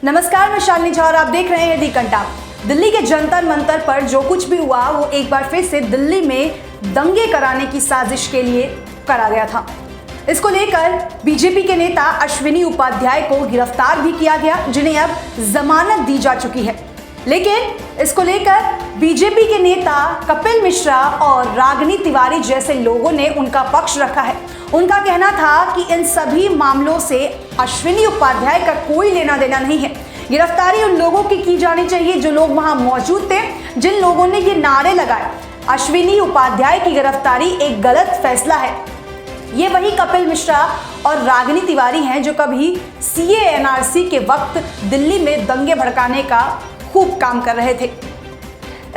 नमस्कार, मैं शालिनी झा और आप देख रहे हैं दी कंटा। दिल्ली के जंतर मंतर पर जो कुछ भी हुआ वो एक बार फिर से दिल्ली में दंगे कराने की साजिश के लिए करा गया था। इसको लेकर बीजेपी के नेता अश्विनी उपाध्याय को गिरफ्तार भी किया गया, जिन्हें अब जमानत दी जा चुकी है। लेकिन इसको लेकर बीजेपी के नेता कपिल मिश्रा और रागिनी तिवारी जैसे लोगों ने उनका पक्ष रखा है। उनका कहना था कि इन सभी मामलों से अश्विनी उपाध्याय का कोई लेना देना नहीं है। गिरफ्तारी उन लोगों की जानी चाहिए जो लोग वहां मौजूद थे, जिन लोगों ने ये नारे लगाए। अश्विनी उपाध्याय की गिरफ्तारी एक गलत फैसला है। ये वही कपिल मिश्रा और रागिनी तिवारी हैं जो कभी सीए एनआरसी के वक्त दिल्ली में दंगे भड़काने का खूब काम कर रहे थे।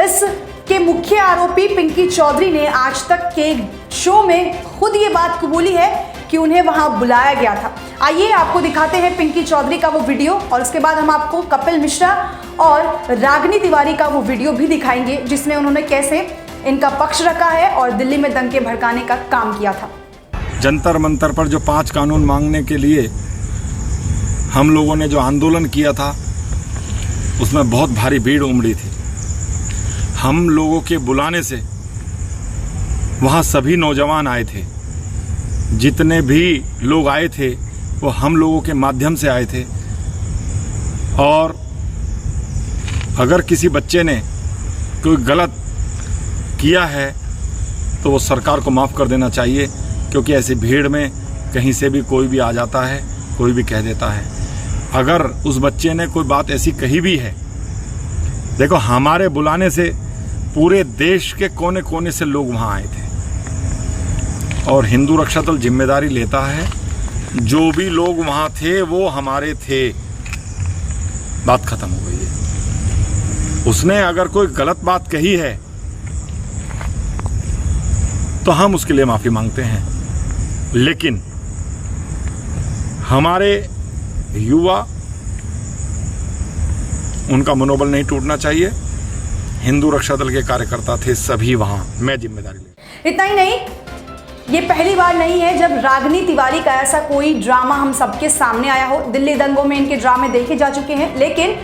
इसके मुख्य आरोपी पिंकी चौधरी ने आज तक के शो में खुद ये बात कबूली है कि उन्हें वहां बुलाया गया था। आइए आपको दिखाते हैं पिंकी चौधरी का वो वीडियो और उसके बाद हम आपको कपिल मिश्रा और रागिनी तिवारी का वो वीडियो भी दिखाएंगे जिसमें उन्होंने कैसे इनका पक्ष रखा है और दिल्ली में दंगे भड़काने का काम किया था। जंतर मंतर पर जो 5 कानून मांगने के लिए हम लोगों ने जो आंदोलन किया था उसमें बहुत भारी भीड़ उमड़ी थी। हम लोगों के बुलाने से वहाँ सभी नौजवान आए थे। जितने भी लोग आए थे वो हम लोगों के माध्यम से आए थे। और अगर किसी बच्चे ने कोई गलत किया है तो वो सरकार को माफ़ कर देना चाहिए, क्योंकि ऐसी भीड़ में कहीं से भी कोई भी आ जाता है, कोई भी कह देता है। अगर उस बच्चे ने कोई बात ऐसी कही भी है, देखो हमारे बुलाने से पूरे देश के कोने कोने से लोग वहाँ आए थे और हिंदू रक्षा दल जिम्मेदारी लेता है। जो भी लोग वहाँ थे वो हमारे थे, बात खत्म हो गई है। उसने अगर कोई गलत बात कही है तो हम उसके लिए माफ़ी मांगते हैं, लेकिन हमारे युवा, उनका मनोबल नहीं टूटना चाहिए। हिंदू रक्षा दल के कार्यकर्ता थे सभी वहां, मैं जिम्मेदारी ले। इतना ही नहीं, ये पहली बार नहीं है जब रागिनी तिवारी का ऐसा कोई ड्रामा हम सबके सामने आया हो। दिल्ली दंगों में इनके ड्रामे देखे जा चुके हैं, लेकिन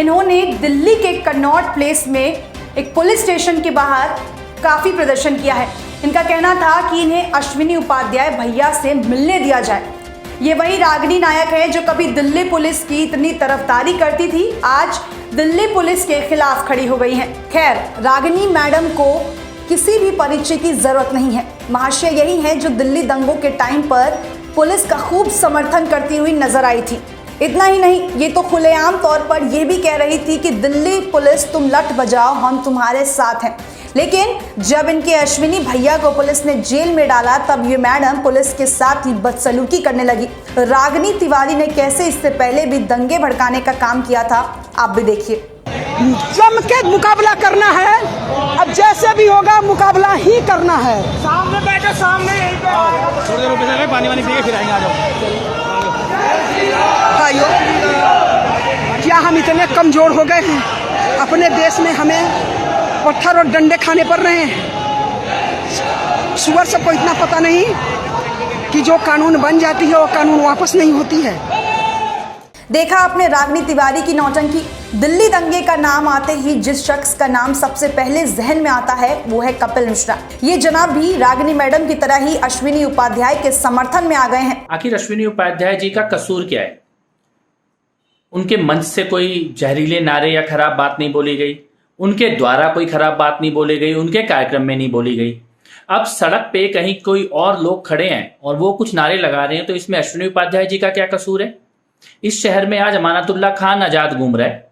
इन्होंने दिल्ली के कनॉट प्लेस में एक पुलिस स्टेशन के बाहर काफ़ी प्रदर्शन किया है। इनका कहना था कि इन्हें अश्विनी उपाध्याय भैया से मिलने दिया जाए। ये वही रागिनी नायक है जो कभी दिल्ली पुलिस की इतनी तरफदारी करती थी, आज दिल्ली पुलिस के खिलाफ खड़ी हो गई हैं। खैर, रागिनी मैडम को किसी भी परिचय की जरूरत नहीं है। महाशय यही है जो दिल्ली दंगों के टाइम पर पुलिस का खूब समर्थन करती हुई नजर आई थी। इतना ही नहीं, ये तो खुलेआम तौर पर यह भी कह रही थी कि दिल्ली पुलिस तुम लठ बजाओ, हम तुम्हारे साथ हैं। लेकिन जब इनके अश्विनी भैया को पुलिस ने जेल में डाला तब ये मैडम पुलिस के साथ ही बदसलूकी करने लगी। रागिनी तिवारी ने कैसे इससे पहले भी दंगे भड़काने का काम किया था, आप भी देखिए। जम के मुकाबला करना है, अब जैसे भी होगा मुकाबला ही करना है। सामने बैठो, सामने थोड़ी देर रुके, पानी वानी पी फिर आएंगे। आ जाओ भाइयों, क्या हम इतने कमजोर हो गए हैं? अपने देश में हमें पत्थर और डंडे खाने पड़ रहे हैं। सुअर सबको इतना पता नहीं कि जो कानून बन जाती है वो कानून वापस नहीं होती है। देखा आपने रागिनी तिवारी की नौटंकी। दिल्ली दंगे का नाम आते ही जिस शख्स का नाम सबसे पहले जहन में आता है वो है कपिल मिश्रा। ये जनाब भी रागिनी मैडम की तरह ही अश्विनी उपाध्याय के समर्थन में आ गए हैं। आखिर अश्विनी उपाध्याय जी का कसूर क्या है? उनके मंच से कोई जहरीले नारे या खराब बात नहीं बोली गई, उनके द्वारा कोई खराब बात नहीं बोली गई, उनके कार्यक्रम में नहीं बोली गई। अब सड़क पे कहीं कोई और लोग खड़े हैं और वो कुछ नारे लगा रहे हैं, तो इसमें अश्विनी उपाध्याय जी का क्या कसूर है? इस शहर में आज अमानतुल्लाह खान आजाद घूम रहा है।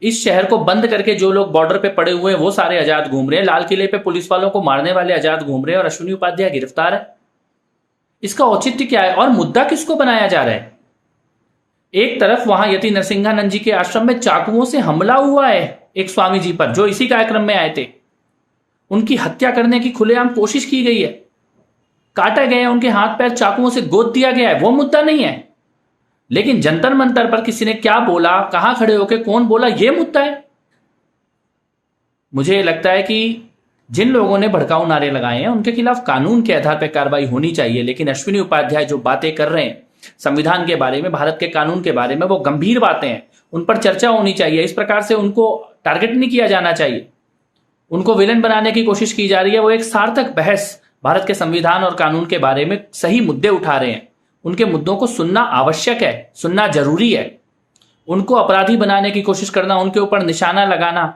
इस शहर को बंद करके जो लोग बॉर्डर पे पड़े हुए हैं वो सारे आजाद घूम रहे हैं। लाल किले पे पुलिस वालों को मारने वाले आजाद घूम रहे हैं और अश्विनी उपाध्याय गिरफ्तार है। इसका औचित्य क्या है और मुद्दा किसको बनाया जा रहा है? एक तरफ वहां यति नरसिंहानंद जी के आश्रम में चाकुओं से हमला हुआ है एक स्वामी जी पर जो इसी कार्यक्रम में आए थे। उनकी हत्या करने की खुलेआम कोशिश की गई है, काटे गए हैं, उनके हाथ पैर चाकुओं से गोद दिया गया है, वो मुद्दा नहीं है। लेकिन जंतर मंतर पर किसी ने क्या बोला, कहां खड़े होकर कौन बोला, यह मुद्दा है। मुझे लगता है कि जिन लोगों ने भड़काऊ नारे लगाए हैं उनके खिलाफ कानून के आधार पर कार्रवाई होनी चाहिए, लेकिन अश्विनी उपाध्याय जो बातें कर रहे हैं संविधान के बारे में, भारत के कानून के बारे में वो गंभीर बातें हैं, उन पर चर्चा होनी चाहिए। इस प्रकार से उनको टारगेट नहीं किया जाना चाहिए, उनको विलन बनाने की कोशिश की जा रही है। वो एक सार्थक बहस भारत के संविधान और कानून के बारे में सही मुद्दे उठा रहे हैं, उनके मुद्दों को सुनना आवश्यक है, सुनना जरूरी है। उनको अपराधी बनाने की कोशिश करना, उनके ऊपर निशाना लगाना,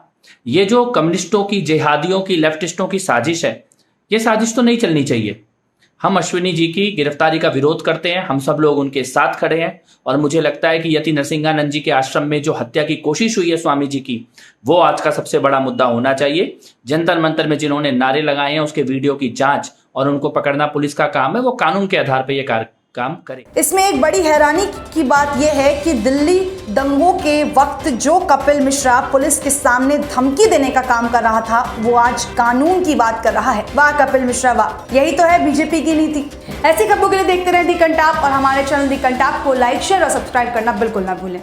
ये जो कम्युनिस्टों की, जिहादियों की, लेफ्टिस्टों की साजिश है, ये साजिश तो नहीं चलनी चाहिए। हम अश्विनी जी की गिरफ्तारी का विरोध करते हैं, हम सब लोग उनके साथ खड़े हैं और मुझे लगता है कि यति नरसिंहानंद जी के आश्रम में जो हत्या की कोशिश हुई है स्वामी जी की, वो आज का सबसे बड़ा मुद्दा होना चाहिए। जंतर मंतर में जिन्होंने नारे लगाए हैं उसके वीडियो की जांच और उनको पकड़ना पुलिस का काम है, वो कानून के आधार पर यह काम करे। इसमें एक बड़ी हैरानी की बात यह है कि दिल्ली दंगों के वक्त जो कपिल मिश्रा पुलिस के सामने धमकी देने का काम कर रहा था, वो आज कानून की बात कर रहा है। वाह कपिल मिश्रा वाह, यही तो है बीजेपी की नीति। ऐसी खबरों के लिए देखते रहें दी कंटाप और हमारे चैनल दी कंटाप को लाइक, शेयर और सब्सक्राइब करना बिल्कुल ना भूलें।